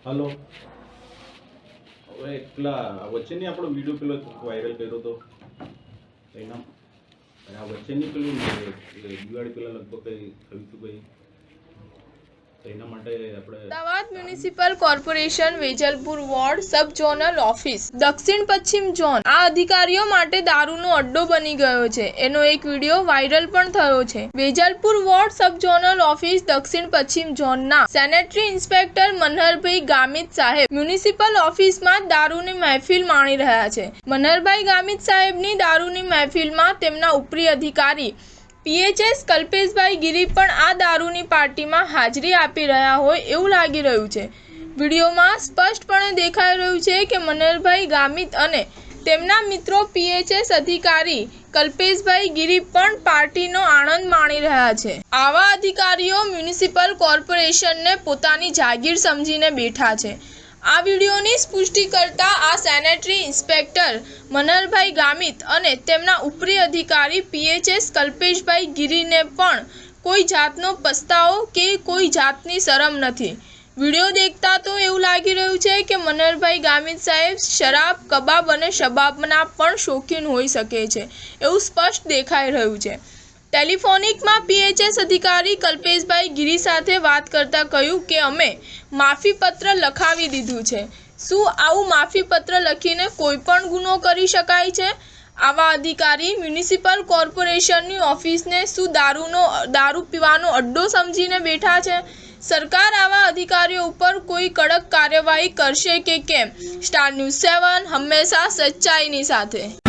Hello, હવે પેલા વચ્ચેની આપણો વિડીયો પેલો વાયરલ કર્યો હતો એના આ વચ્ચેની પેલું દિવાળી પેલા લગભગ કઈ થયું હતું કઈ એના માટે આપણે Ahmedabad municipal corporation Vejalpur ward sub zonal office દક્ષિણ પશ્ચિમ ઝોન આ અધિકારીઓ માટે દારૂનો અડ્ડો બની ગયો છે। એનો એક વિડીયો વાયરલ પણ થયો છે। Vejalpur ward sub zonal office દક્ષિણ પશ્ચિમ ઝોનના સેનેટરી ઇન્સ્પેક્ટર મનહરભાઈ ગામિત સાહેબ મ્યુનિસિપલ ઓફિસમાં દારૂની મહેફિલ માણી રહ્યા છે। મનહરભાઈ ગામિત સાહેબની દારૂની મહેફિલમાં તેમના ઉપરી અધિકારી પીએચએસ કલ્પેશભાઈ ગિરી પણ આ દારૂની પાર્ટીમાં હાજરી આપી રહ્યા હોય એવું લાગી રહ્યું છે। વિડીયોમાં સ્પષ્ટપણે દેખાઈ રહ્યું છે કે મનહરભાઈ ગામિત અને તેમના મિત્રો પીએચએસ અધિકારી કલ્પેશભાઈ ગિરી પણ પાર્ટીનો આનંદ માણી રહ્યા છે। આવા અધિકારીઓ મ્યુનિસિપલ કોર્પોરેશનને પોતાની જાગીર સમજીને બેઠા છે। આ વિડીયોની પુષ્ટિ કરતા આ સેનેટરી ઇન્સ્પેક્ટર મનહરભાઈ ગામિત અને તેમના ઉપરી અધિકારી પીએચએસ કલ્પેશભાઈ ગિરીને પણ કોઈ જાતનો પસ્તાવો કે કોઈ જાતની શરમ નથી। વિડીયો દેખતા તો એવું લાગી રહ્યું છે કે મનહરભાઈ ગામિત સાહેબ શરાબ, કબાબ અને શબાબના પણ શોખીન હોઈ શકે છે એવું સ્પષ્ટ દેખાઈ રહ્યું છે। ટેલિફોનિકમાં પીએચએસ અધિકારી કલ્પેશભાઈ ગિરી સાથે વાત કરતા કહ્યું કે અમે માફીપત્ર લખાવી દીધું છે। શું આવું માફીપત્ર લખીને કોઈ પણ ગુનો કરી શકાય છે? આવા અધિકારી મ્યુનિસિપલ કોર્પોરેશનની ઓફિસને શું દારૂ પીવાનો અડ્ડો સમજીને બેઠા છે? સરકાર આવા અધિકારીઓ ઉપર કોઈ કડક કાર્યવાહી કરશે કે કેમ? સ્ટાર ન્યૂઝ 7 હંમેશા સચ્ચાઈની સાથે।